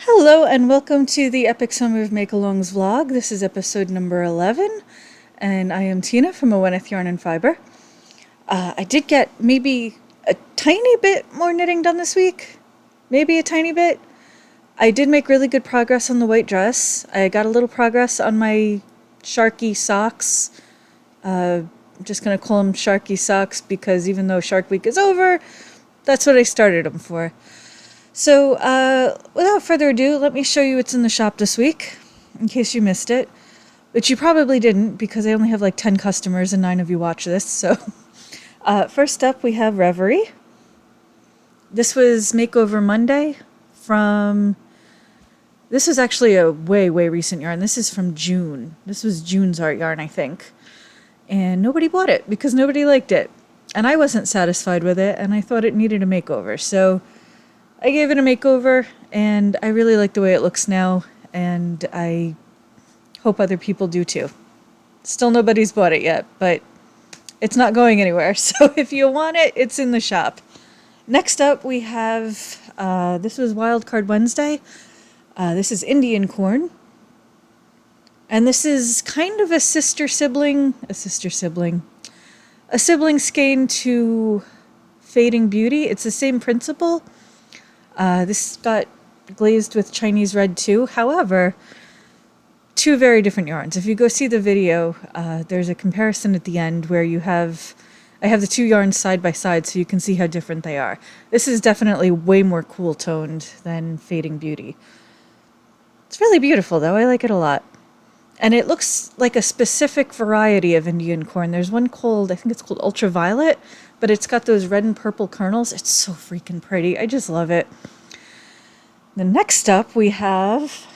Hello and welcome to the Epic Summer of Make-Alongs vlog. This is episode number 11 and I am Tina from Aweneth Yarn and Fiber. I did get maybe a tiny bit more knitting done this week. Maybe a tiny bit. I did make really good progress on the white dress. I got a little progress on my Sharky socks. I'm just going to call them Sharky socks because even though Shark Week is over, that's what I started them for. So, without further ado, let me show you what's in the shop this week, in case you missed it. Which you probably didn't, because I only have like 10 customers and 9 of you watch this, so. First up, we have Reverie. This was Makeover Monday from... This was actually a way recent yarn. This is from June. This was June's art yarn, I think. And nobody bought it, because nobody liked it. And I wasn't satisfied with it, and I thought it needed a makeover, so... I gave it a makeover, and I really like the way it looks now, and I hope other people do too. Still nobody's bought it yet, but it's not going anywhere, so if you want it, it's in the shop. Next up, we have, this was Wildcard Wednesday. This is Indian Corn. And this is kind of a sibling skein to Fading Beauty. It's the same principle. This got glazed with Chinese red too. However, two very different yarns. If you go see the video, there's a comparison at the end where I have the two yarns side by side so you can see how different they are. This is definitely way more cool toned than Fading Beauty. It's really beautiful though. I like it a lot. And it looks like a specific variety of Indian corn. There's one called, I think it's called Ultraviolet, but it's got those red and purple kernels. It's so freaking pretty. I just love it. The next up we have,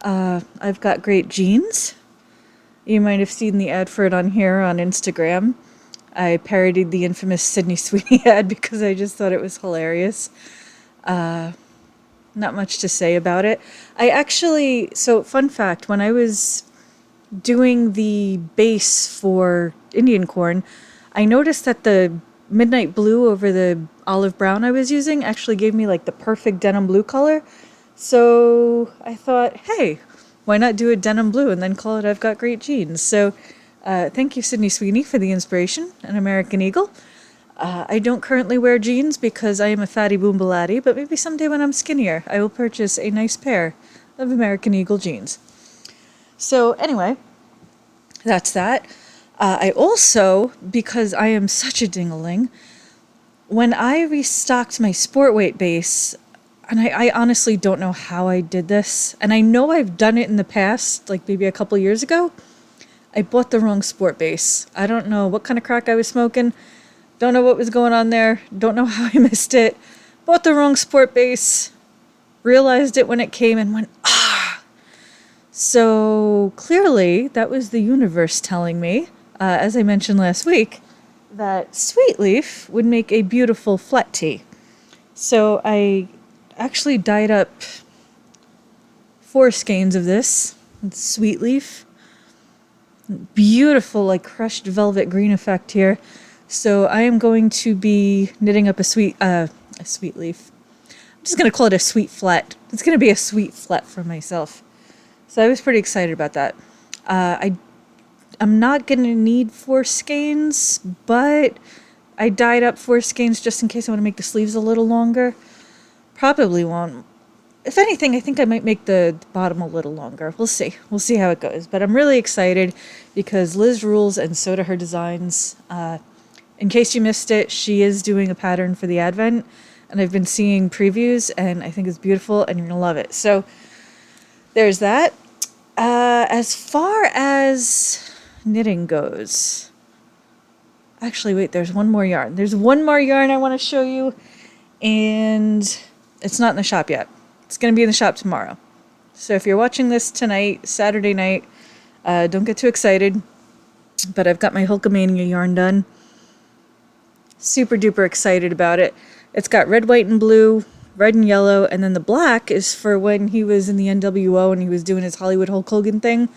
I've Got Great Jeans. You might have seen the ad for it on here on Instagram. I parodied the infamous Sydney Sweeney ad because I just thought it was hilarious. Not much to say about it. So fun fact, when I was doing the base for Indian Corn, I noticed that the midnight blue over the olive brown I was using actually gave me like the perfect denim blue color. So I thought, hey, why not do a denim blue and then call it I've Got Great Jeans? So thank you, Sydney Sweeney, for the inspiration, and American Eagle. I don't currently wear jeans because I am a fatty boombalatti, but maybe someday when I'm skinnier, I will purchase a nice pair of American Eagle jeans. So anyway, that's that. I also, because I am such a dingaling, when I restocked my sport weight base, and I honestly don't know how I did this, and I know I've done it in the past, like maybe a couple years ago, I bought the wrong sport base. I don't know what kind of crack I was smoking, don't know what was going on there, don't know how I missed it, bought the wrong sport base, realized it when it came and went, ah! So clearly that was the universe telling me, as I mentioned last week, that Sweet Leaf would make a beautiful flat tee. So I actually dyed up 4 skeins of this. It's Sweet Leaf. Beautiful, like crushed velvet green effect here. So I am going to be knitting up a sweet leaf. I'm just going to call it a sweet flat. It's going to be a sweet flat for myself. So I was pretty excited about that. I'm not going to need 4 skeins, but I dyed up 4 skeins just in case I want to make the sleeves a little longer. Probably won't. If anything, I think I might make the bottom a little longer. We'll see. We'll see how it goes. But I'm really excited because Liz rules and so do her designs. In case you missed it, she is doing a pattern for the Advent, and I've been seeing previews, and I think it's beautiful, and you're going to love it. So there's that. As far as knitting goes, actually, wait, there's one more yarn. There's one more yarn I want to show you, and it's not in the shop yet. It's going to be in the shop tomorrow. So if you're watching this tonight, Saturday night, don't get too excited, but I've got my Hulkamania yarn done. Super duper excited about it. It's got red, white, and blue, red and yellow, and then the black is for when he was in the NWO and he was doing his Hollywood Hulk Hogan thing,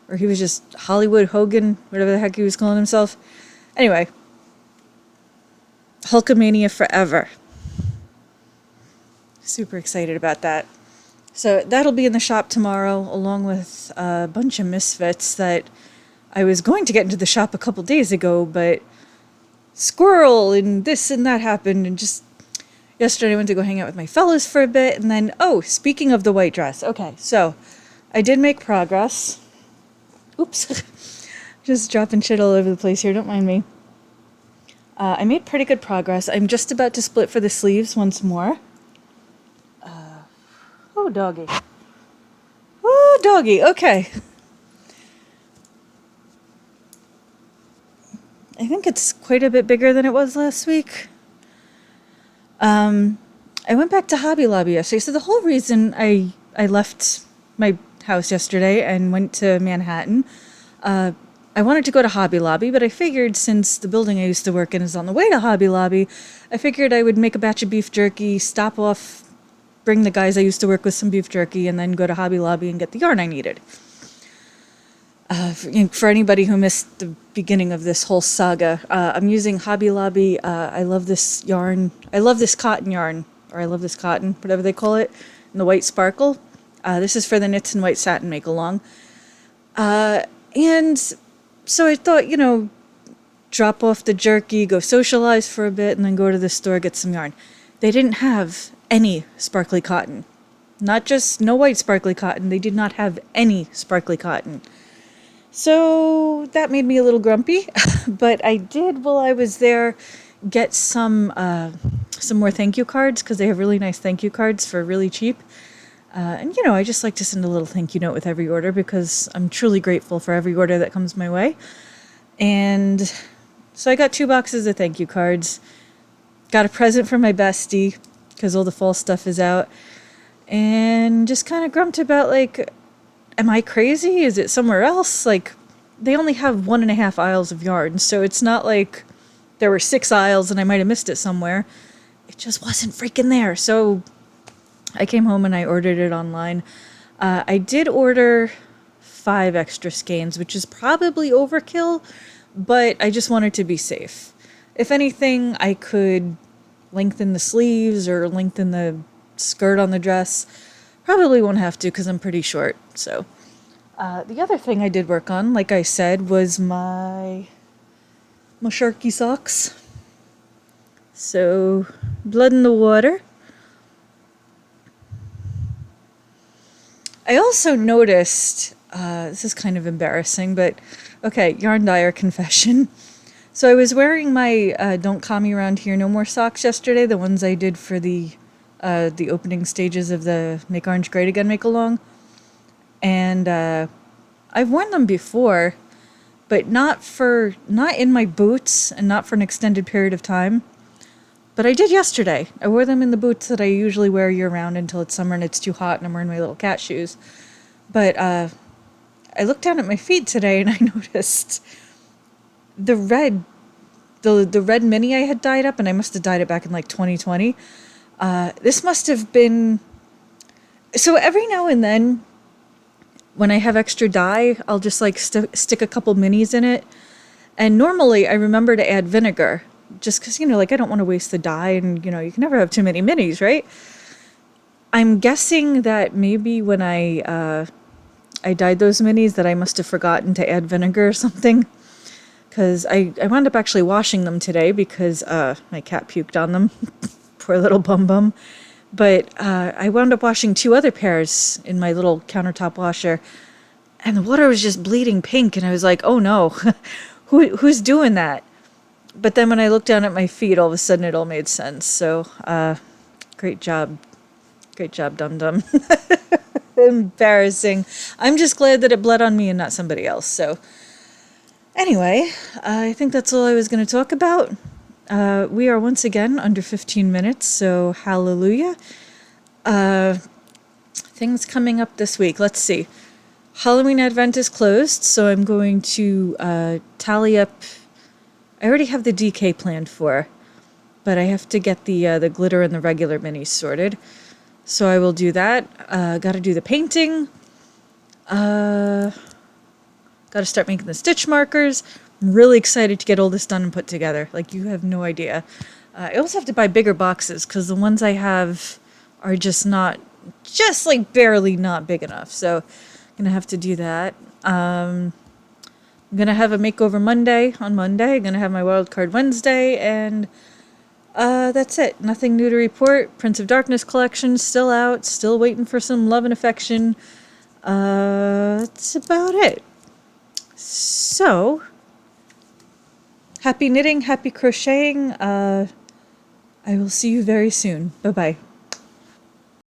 or he was just Hollywood Hogan, whatever the heck he was calling himself. Anyway, Hulkamania forever. Super excited about that. So that'll be in the shop tomorrow, along with a bunch of misfits that I was going to get into the shop a couple days ago, but squirrel and this and that happened, and just yesterday I went to go hang out with my fellas for a bit, and then, oh, speaking of the white dress, okay, so I did make progress. Oops. Just dropping shit all over the place here, don't mind me. I made pretty good progress. I'm just about to split for the sleeves once more. Oh, doggy. Oh, doggy, okay. I think it's quite a bit bigger than it was last week. I went back to Hobby Lobby yesterday. So the whole reason I left my house yesterday and went to Manhattan, I wanted to go to Hobby Lobby, but I figured since the building I used to work in is on the way to Hobby Lobby, I figured I would make a batch of beef jerky, stop off, bring the guys I used to work with some beef jerky, and then go to Hobby Lobby and get the yarn I needed. For anybody who missed the beginning of this whole saga, I'm using Hobby Lobby. I love this yarn. I love this cotton yarn, or I love this cotton, whatever they call it, in the white sparkle. This is for the Knits and White Satin make-along. And so I thought, drop off the jerky, go socialize for a bit, and then go to the store, get some yarn. They didn't have any sparkly cotton. Not just no white sparkly cotton, they did not have any sparkly cotton. So that made me a little grumpy, but I did, while I was there, get some more thank you cards, because they have really nice thank you cards for really cheap. And I just like to send a little thank you note with every order, because I'm truly grateful for every order that comes my way. And so I got 2 boxes of thank you cards, got a present for my bestie, because all the fall stuff is out, and just kind of grumped about, like, am I crazy? Is it somewhere else? Like, they only have 1.5 aisles of yarn, so it's not like there were 6 aisles and I might have missed it somewhere. It just wasn't freaking there. So I came home and I ordered it online. I did order 5 extra skeins, which is probably overkill, but I just wanted to be safe. If anything, I could lengthen the sleeves or lengthen the skirt on the dress. Probably won't have to because I'm pretty short. So the other thing I did work on, like I said, was my Sharky socks. So blood in the water. I also noticed, this is kind of embarrassing, but okay, yarn dyer confession. So I was wearing my Don't Call Me Around Here No More socks yesterday, the ones I did for the opening stages of the Make Orange Great Again make-along. And I've worn them before, but not in my boots and not for an extended period of time. But I did yesterday. I wore them in the boots that I usually wear year-round until it's summer and it's too hot and I'm wearing my little cat shoes. But I looked down at my feet today and I noticed the red mini I had dyed up, and I must have dyed it back in like 2020. This must have been... So every now and then, when I have extra dye, I'll just like stick a couple minis in it. And normally I remember to add vinegar, just because, I don't want to waste the dye, and, you can never have too many minis, right? I'm guessing that maybe when I dyed those minis that I must have forgotten to add vinegar or something. Because I wound up actually washing them today because my cat puked on them. Poor little bum. But I wound up washing 2 other pairs in my little countertop washer. And the water was just bleeding pink. And I was like, oh no, who's doing that? But then when I looked down at my feet, all of a sudden it all made sense. So great job. Great job, dum-dum. Embarrassing. I'm just glad that it bled on me and not somebody else. So anyway, I think that's all I was going to talk about. We are once again under 15 minutes, so hallelujah. Things coming up this week. Let's see. Halloween Advent is closed, so I'm going to tally up. I already have the DK planned for, but I have to get the glitter and the regular minis sorted. So I will do that. Got to do the painting. Got to start making the stitch markers. I'm really excited to get all this done and put together. Like, you have no idea. I also have to buy bigger boxes because the ones I have are just not just like barely not big enough. So I'm gonna have to do that. I'm gonna have a makeover Monday on Monday. I'm gonna have my wild card Wednesday, and that's it. Nothing new to report. Prince of Darkness collection still out. Still waiting for some love and affection. That's about it. So, happy knitting, happy crocheting. I will see you very soon. Bye bye.